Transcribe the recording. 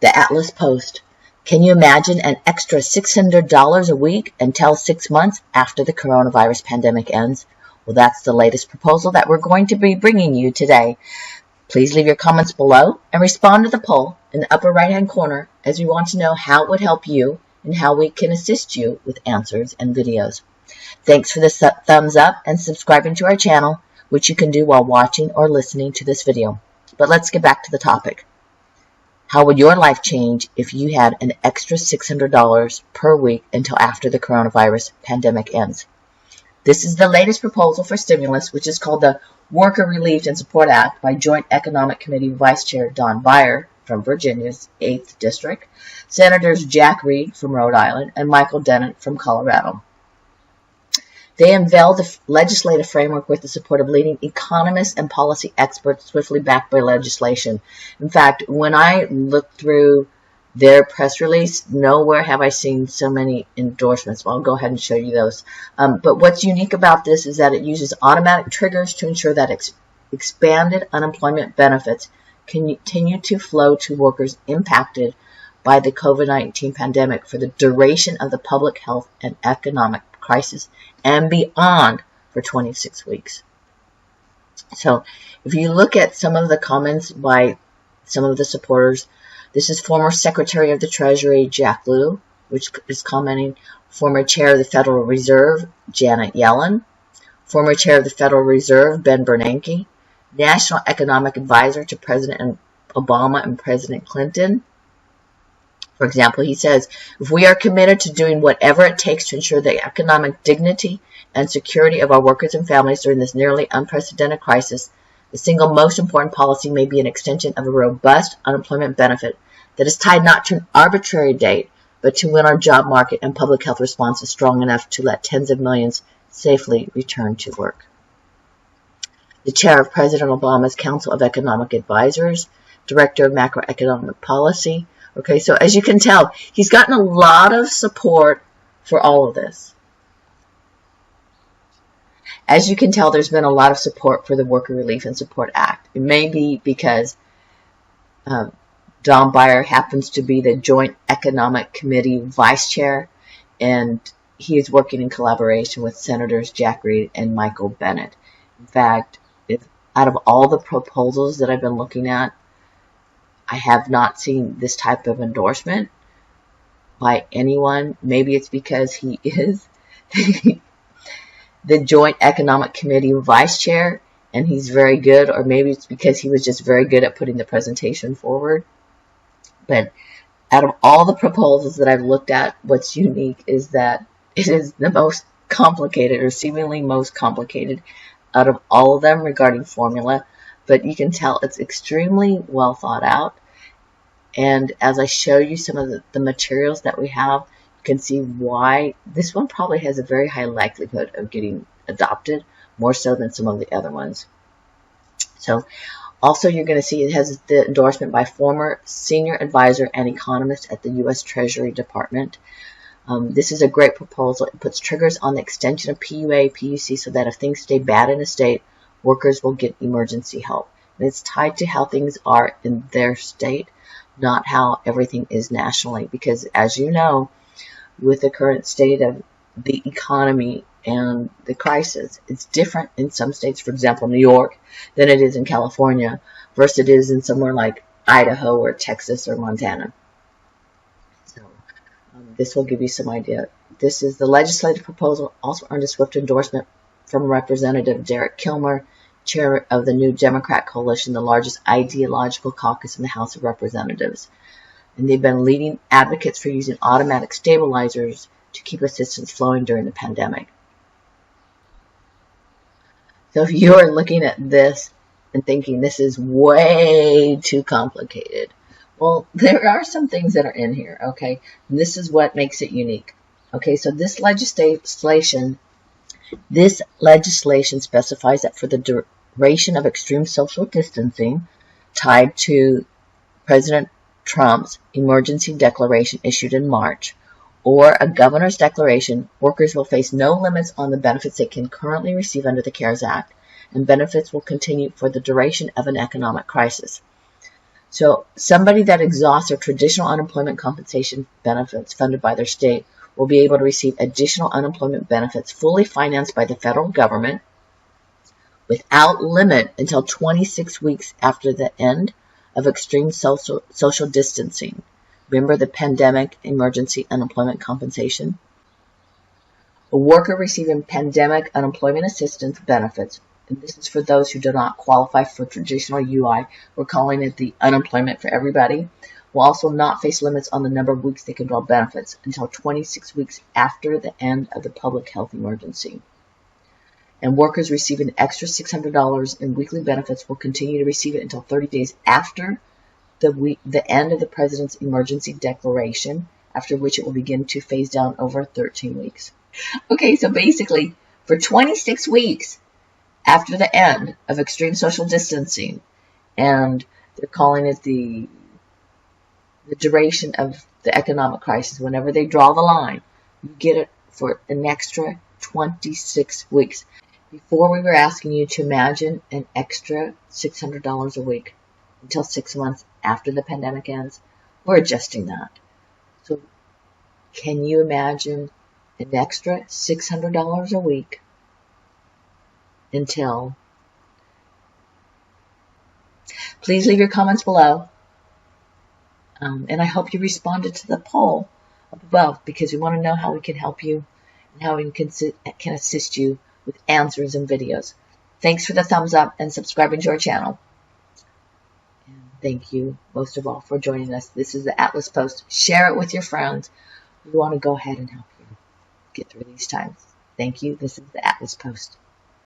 The Atlas Post. Can you imagine an extra $600 a week until 6 months after the coronavirus pandemic ends? Well, that's the latest proposal that we're going to be bringing you today. Please leave your comments below and respond to the poll in the upper right-hand corner, as we want to know how it would help you and how we can assist you with answers and videos. Thanks for the thumbs up and subscribing to our channel, which you can do while watching or listening to this video. But let's get back to the topic. How would your life change if you had an extra $600 per week until after the coronavirus pandemic ends? This is the latest proposal for stimulus, which is called the Worker Relief and Support Act by Joint Economic Committee Vice Chair Don Beyer from Virginia's 8th District, Senators Jack Reed from Rhode Island, and Michael Bennet from Colorado. They unveiled the legislative framework with the support of leading economists and policy experts, swiftly backed by legislation. In fact, when I looked through their press release, nowhere have I seen so many endorsements. Well, I'll go ahead and show you those. But what's unique about this is that it uses automatic triggers to ensure that expanded unemployment benefits continue to flow to workers impacted by the COVID-19 pandemic for the duration of the public health and economic crisis and beyond for 26 weeks. So if you look at some of the comments by some of the supporters, this is former Secretary of the Treasury Jack Lew, which is commenting, former Chair of the Federal Reserve Janet Yellen, former Chair of the Federal Reserve Ben Bernanke, National Economic Advisor to President Obama and President Clinton. For example, he says, if we are committed to doing whatever it takes to ensure the economic dignity and security of our workers and families during this nearly unprecedented crisis, the single most important policy may be an extension of a robust unemployment benefit that is tied not to an arbitrary date, but to when our job market and public health response is strong enough to let tens of millions safely return to work. The chair of President Obama's Council of Economic Advisors, Director of Macroeconomic Policy. Okay, so as you can tell, he's gotten a lot of support for all of this. As you can tell, there's been a lot of support for the Worker Relief and Support Act. It may be because Don Beyer happens to be the Joint Economic Committee Vice Chair, and he is working in collaboration with Senators Jack Reed and Michael Bennet. In fact, out of all the proposals that I've been looking at, I have not seen this type of endorsement by anyone. Maybe it's because he is the Joint Economic Committee Vice Chair and he's very good, or maybe it's because he was just very good at putting the presentation forward. But out of all the proposals that I've looked at, what's unique is that it is the most complicated, or seemingly most complicated, out of all of them regarding formula. But you can tell it's extremely well thought out. And as I show you some of the materials that we have, you can see why this one probably has a very high likelihood of getting adopted, more so than some of the other ones. So also you're going to see it has the endorsement by former senior advisor and economist at the U.S. Treasury Department. This is a great proposal. It puts triggers on the extension of PUA, PUC, so that if things stay bad in a state, workers will get emergency help. And it's tied to how things are in their state, not how everything is nationally. Because as you know, with the current state of the economy and the crisis, it's different in some states, for example, New York, than it is in California, versus it is in somewhere like Idaho or Texas or Montana. So this will give you some idea. This is the legislative proposal, also earned a swift endorsement from Representative Derek Kilmer, chair of the New Democrat Coalition, the largest ideological caucus in the House of Representatives. And they've been leading advocates for using automatic stabilizers to keep assistance flowing during the pandemic. So if you're looking at this and thinking this is way too complicated, well, there are some things that are in here, okay? And this is what makes it unique. Okay, so this legislation specifies that for the duration of extreme social distancing tied to President Trump's emergency declaration issued in March, or a governor's declaration, workers will face no limits on the benefits they can currently receive under the CARES Act, and benefits will continue for the duration of an economic crisis. So somebody that exhausts their traditional unemployment compensation benefits funded by their state will be able to receive additional unemployment benefits fully financed by the federal government without limit until 26 weeks after the end of extreme social distancing. Remember the pandemic emergency unemployment compensation? A worker receiving pandemic unemployment assistance benefits, and this is for those who do not qualify for traditional UI, we're calling it the unemployment for everybody, will also not face limits on the number of weeks they can draw benefits until 26 weeks after the end of the public health emergency. And workers receiving extra $600 in weekly benefits will continue to receive it until 30 days after the end of the President's emergency declaration, after which it will begin to phase down over 13 weeks. Okay, so basically, for 26 weeks after the end of extreme social distancing, and they're calling it the duration of the economic crisis, whenever they draw the line, you get it for an extra 26 weeks. Before, we were asking you to imagine an extra $600 a week until 6 months after the pandemic ends. We're adjusting that. So can you imagine an extra $600 a week until? Please leave your comments below. And I hope you responded to the poll up above, because we want to know how we can help you and how we can assist you with answers and videos. Thanks for the thumbs up and subscribing to our channel. And thank you most of all for joining us. This is the Atlas Post. Share it with your friends. We want to go ahead and help you get through these times. Thank you. This is the Atlas Post.